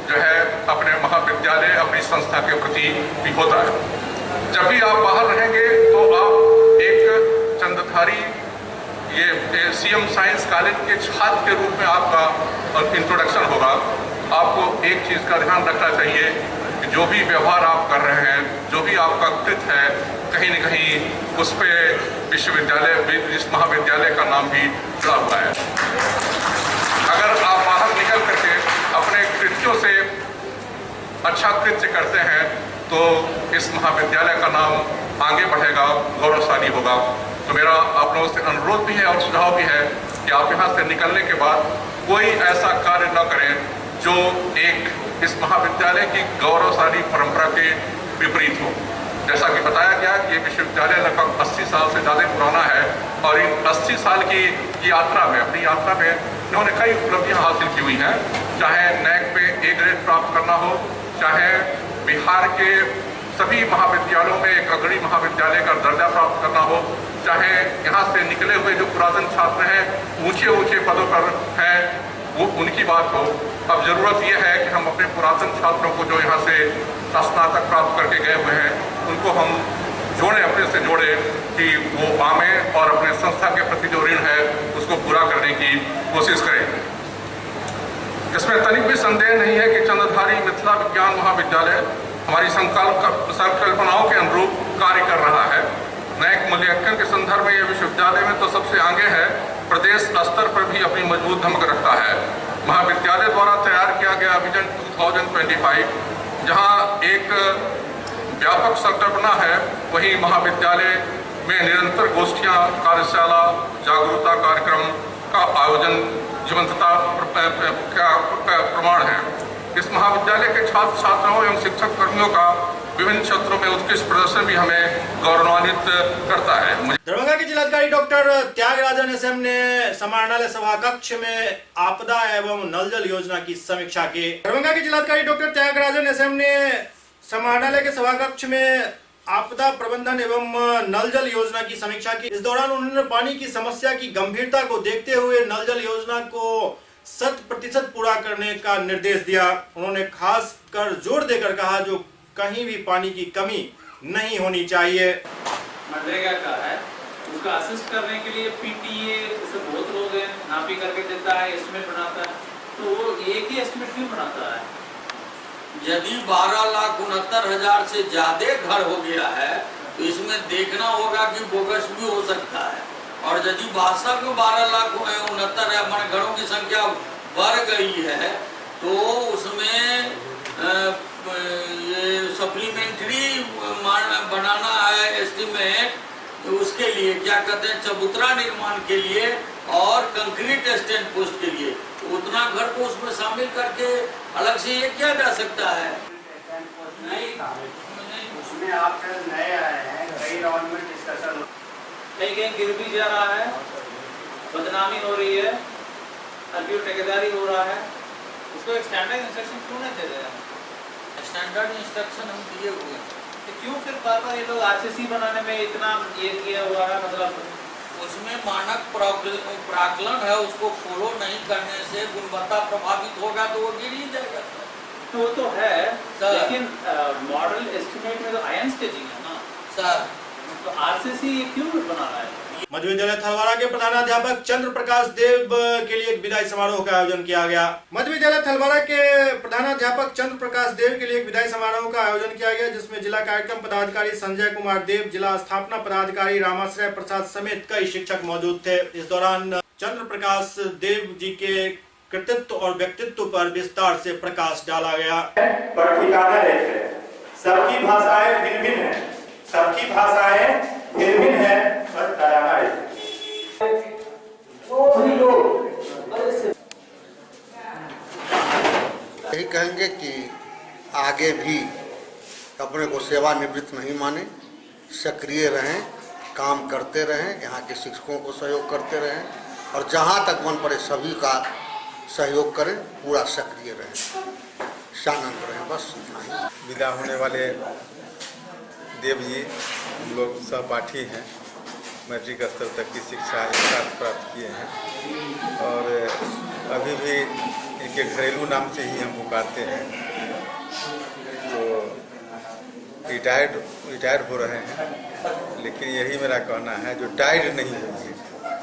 जो है अपने महाविद्यालय, अपनी संस्था के प्रति भी होता है। जब भी आप बाहर रहेंगे तो आप एक चंद्रधारी ये सीएम साइंस कॉलेज के छात्र के रूप में आपका इंट्रोडक्शन होगा। आपको एक चीज़ का ध्यान रखना चाहिए कि जो भी व्यवहार आप कर रहे हैं, जो भी आपका कृत्य है, कहीं न कहीं उस पर विश्वविद्यालय, इस महाविद्यालय का नाम भी जुड़ा हुआ है। अगर आप बाहर निकल करके अपने कृत्यों से अच्छा कृत्य करते हैं तो इस महाविद्यालय का नाम आगे बढ़ेगा, गौरवशाली होगा। तो मेरा आप लोगों से अनुरोध भी है और सुझाव भी है कि आप यहाँ से निकलने के बाद कोई ऐसा कार्य न करें जो एक इस महाविद्यालय की गौरवशाली परंपरा के विपरीत हो। जैसा कि बताया गया कि ये विश्वविद्यालय लगभग 80 साल से ज़्यादा पुराना है और इन 80 साल की यात्रा में, अपनी यात्रा में इन्होंने कई उपलब्धियाँ हासिल की हुई हैं। चाहे नैक पे A ग्रेड प्राप्त करना हो, चाहे बिहार के सभी महाविद्यालयों में एक अग्रणी महाविद्यालय का दर्जा प्राप्त करना हो, चाहे यहाँ से निकले हुए जो पुरातन छात्र हैं ऊंचे ऊंचे पदों पर हैं वो उनकी बात हो। अब ज़रूरत यह है कि हम अपने पुरातन छात्रों को जो यहाँ से स्नातक प्राप्त करके गए हुए हैं उनको हम जोड़ें, अपने से जोड़ें कि वो आमें और अपने संस्था के प्रति जो ऋण है उसको पूरा करने की कोशिश करें। इसमें तनिक भी संदेह नहीं है कि चंद्रधारी मिथिला विज्ञान महाविद्यालय हमारी संकल्पनाओं के अनुरूप कार्य कर रहा है। नैक मूल्यांकन के संदर्भ में यह विश्वविद्यालय में तो सबसे आगे है, प्रदेश स्तर पर भी अपनी मजबूत धमक रखता है। महाविद्यालय द्वारा तैयार किया गया विजन 2025 जहां एक व्यापक संकल्पना है, वहीं महाविद्यालय में निरंतर गोष्ठियां, कार्यशाला, जागरूकता कार्यक्रम का आयोजन जीवंतता का प्रमाण है। इस महाविद्यालय के छात्र छात्राओं एवं शिक्षक कर्मियों का विभिन्न क्षेत्रों में उत्कृष्ट प्रदर्शन भी हमें गौरवान्वित करता है।
दरभंगा के जिलाधिकारी डॉक्टर त्यागराजन एसएम ने समाहरणालय सभा कक्ष में आपदा एवं नल जल योजना की समीक्षा की। दरभंगा के जिलाधिकारी डॉक्टर त्यागराजन एसएम ने समाहरणालय के सभा कक्ष में आपदा प्रबंधन एवं नल जल योजना की समीक्षा की। इस दौरान उन्होंने पानी की समस्या की गंभीरता को देखते हुए नल जल योजना को 100% पूरा करने का निर्देश दिया। उन्होंने खास कर जोर देकर कहा जो कहीं भी पानी की कमी नहीं होनी चाहिए।
मनरेगा का है, उसका असिस्ट करने के लिए पीटीए जैसे बहुत लोग हैं, नापी करके देता है, एस्टिमेट बनाता है, तो वो एक ही एस्टिमेट क्यों बनाता है?
यदि 12,69,000 से ज्यादा घर हो गया है तो इसमें देखना होगा कि बोगस भी हो सकता है। और यदि वास्तव में 12,69,000 घरों की संख्या बढ़ गई है तो उसमें ये सप्लीमेंट्री बनाना है एस्टिमेट, तो उसके लिए क्या कहते हैं चबूतरा निर्माण के लिए और कंक्रीट स्टैंड पोस्ट के लिए उतना घर को उसमें शामिल करके अलग से ये किया जा सकता है।
नहीं,
उसमें आप नए आए हैं, कई राउंड में डिस्कशन
कहीं कहीं गिर भी जा रहा है, बदनामी हो रही है, अभी ठेकेदारी हो रहा है, उसको एक स्टैंडर्ड इंस्ट्रक्शन क्यों नहीं दे रहे हैं?
स्टैंडर्ड इंस्ट्रक्शन हम दिए हुए हैं,
तो क्यों फिर बार-बार ये लोग आरसीसी बनाने में इतना ये किया हुआ है? मतलब
उसमें मानक प्राकलन है, उसको फॉलो नहीं करने से गुणवत्ता प्रभावित होगा तो वो गिर ही जाएगा।
तो वो तो है लेकिन मॉडल एस्टिमेट में तो आयन स्टेजिंग है ना
सर,
तो आरसीसी क्यों बना रहा है?
मध्य विद्यालय थलवाड़ा के प्रधानाध्यापक चंद्र प्रकाश देव के लिए एक विदाई समारोह का आयोजन किया गया। मध्य विद्यालय थलवाड़ा के प्रधानाध्यापक चंद्र प्रकाश देव के लिए एक विदाई समारोह का आयोजन किया गया, जिसमें जिला कार्यक्रम पदाधिकारी संजय कुमार देव, जिला स्थापना पदाधिकारी रामाश्रय प्रसाद समेत कई शिक्षक मौजूद थे। इस दौरान चंद्र प्रकाश देव जी के कृतित्व और व्यक्तित्व पर विस्तार से प्रकाश डाला गया।
पर ठिकाना रहते हैं, सबकी भाषाएं भिन्न भिन्न है, सबकी भाषाएं भिन्न भिन्न है, पर ठिकाना रहते हैं।
यही कहेंगे कि आगे भी अपने को सेवानिवृत्त नहीं माने, सक्रिय रहें, काम करते रहें, यहाँ के शिक्षकों को सहयोग करते रहें और जहाँ तक मन पड़े सभी का सहयोग करें, पूरा सक्रिय रहें, शानंद रहें, बस इतना ही।
विदा होने वाले देव जी हम लोग सहपाठी हैं, मैट्रिक स्तर तक की शिक्षा एक साथ प्राप्त किए हैं और अभी भी इनके घरेलू नाम से ही हम पुकारते हैं। तो रिटायर्ड हो रहे हैं, लेकिन यही मेरा कहना है जो टायर्ड नहीं होंगे।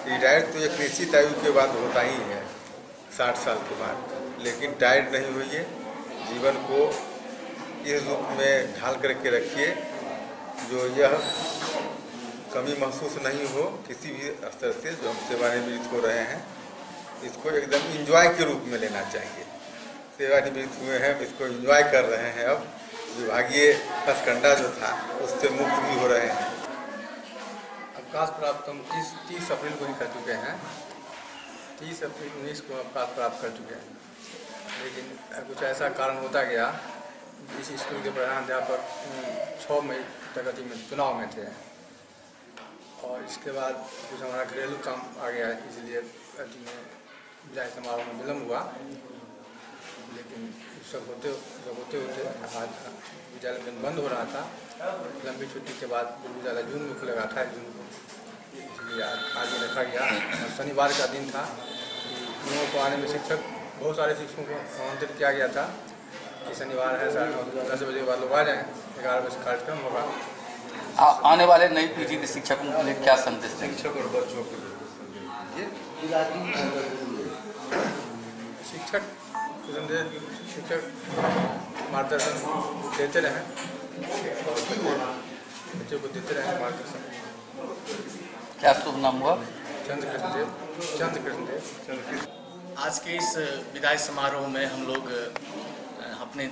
रिटायर्ड तो एक निश्चित आयु के बाद होता ही है, 60 साल के बाद, लेकिन टायर्ड नहीं होइए, जीवन को इस रूप में ढाल करके रखिए जो यह कमी महसूस नहीं हो किसी भी स्तर से जो हम सेवानिवृत्त हो रहे हैं। इसको एकदम एंजॉय के रूप में लेना चाहिए। सेवानिवृत्त हुए हैं, इसको एंजॉय कर रहे हैं। अब विभागीय फसकंडा जो था उससे मुक्त भी हो रहे हैं।
अवकाश प्राप्त हम 30 अप्रैल को ही कर चुके हैं, 30 अप्रैल 19 को अवकाश प्राप्त कर चुके हैं, लेकिन कुछ ऐसा कारण होता गया। इस स्कूल के प्रधानाध्यापक 6 मई तक अति में चुनाव में थे और इसके बाद कुछ हमारा घरेलू काम आ गया, इसलिए अति में विदाई समारोह में विलम्ब हुआ। लेकिन सब होते आज विद्यालय बंद हो रहा था। लंबी छुट्टी के बाद विद्यालय जून में खुलेगा, 28 जून को, इसलिए आगे रखा गया। शनिवार का दिन था कि लोगों को आने में बहुत सारे शिक्षकों को आमंत्रित किया गया था कि शनिवार है 10 बजे बाद लोग आ जाएँ, 11 बजे कार्यक्रम होगा।
आने वाले नई पीढ़ी के शिक्षकों के लिए क्या संदेश देंगे?
शिक्षक और बच्चों के लिए शिक्षक मार्गदर्शन देते रहें और बच्चों को देते रहें मार्गदर्शन।
क्या शुभ नाम हुआ?
चंद्र कृष्ण देव।
आज के इस विदाई समारोह में हम लोग अपने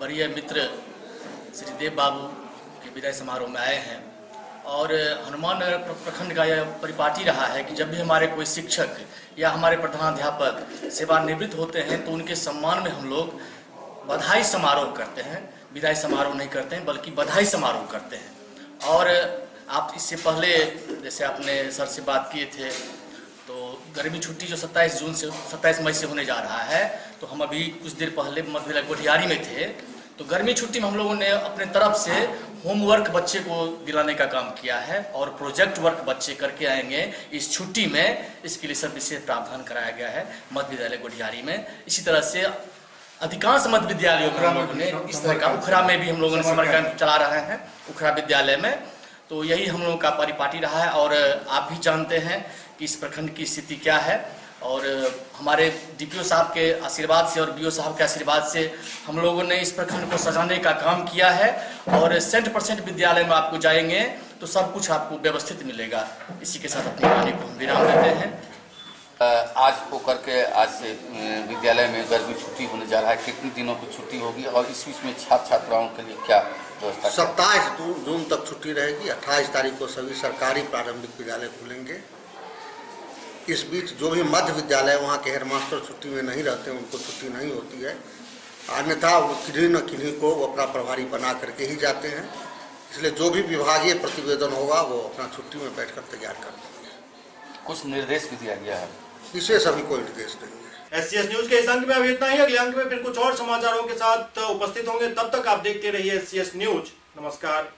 वरीय मित्र श्री देव बाबू के विदाई समारोह में आए हैं और हनुमान नगर प्रखंड का यह परिपाटी रहा है कि जब भी हमारे कोई शिक्षक या हमारे प्रधानाध्यापक सेवानिवृत्त होते हैं तो उनके सम्मान में हम लोग बधाई समारोह करते हैं। विदाई समारोह नहीं करते हैं बल्कि बधाई समारोह करते हैं। और आप इससे पहले जैसे आपने सर से बात किए थे तो गर्मी छुट्टी जो 27 मई से होने जा रहा है, तो हम अभी कुछ देर पहले मध्य विद्यालय गोठियारी में थे। तो गर्मी छुट्टी में हम लोगों ने अपने तरफ से होमवर्क बच्चे को दिलाने का काम किया है और प्रोजेक्ट वर्क बच्चे करके आएंगे इस छुट्टी में। इसके लिए सब विशेष प्रावधान कराया गया है मध्य विद्यालय गोठियारी में। इसी तरह से अधिकांश मध्य विद्यालयों में हम लोगों ने इस तरह का, उखरा में भी हम लोगों ने समर कैंप चला रहे हैं उखरा विद्यालय में। तो यही हम लोगों का परिपाटी रहा है और आप भी जानते हैं कि इस प्रखंड की स्थिति क्या है और हमारे डीपीओ साहब के आशीर्वाद से और बीओ साहब के आशीर्वाद से हम लोगों ने इस प्रखंड को सजाने का काम किया है और 100% विद्यालय में आपको जाएंगे तो सब कुछ आपको व्यवस्थित मिलेगा। इसी के साथ अपनी वाणी को हम विराम देते हैं।
आज होकर के आज से विद्यालय में गर्मी छुट्टी होने जा रहा है, कितने दिनों की छुट्टी होगी और इस बीच में छात्र छात्राओं के लिए क्या व्यवस्था?
27 जून तक छुट्टी रहेगी। 28 तारीख को सभी सरकारी प्रारंभिक विद्यालय खुलेंगे। इस बीच जो भी मध्य विद्यालय वहाँ के हेडमास्टर छुट्टी में नहीं रहते, उनको छुट्टी नहीं होती है। अन्यथा वो किन्हीं न किन्हीं को वो अपना प्रभारी बना करके ही जाते हैं। इसलिए जो भी विभागीय प्रतिवेदन होगा वो अपना छुट्टी में बैठकर तैयार कर देंगे।
कुछ निर्देश भी दिया गया है?
विशेष अभी कोई निर्देश नहीं है।
SCS न्यूज के इस अंक में अभी इतना ही। अगले अंक में फिर कुछ और समाचारों के साथ उपस्थित होंगे। तब तक आप देखते रहिए SCS न्यूज। नमस्कार।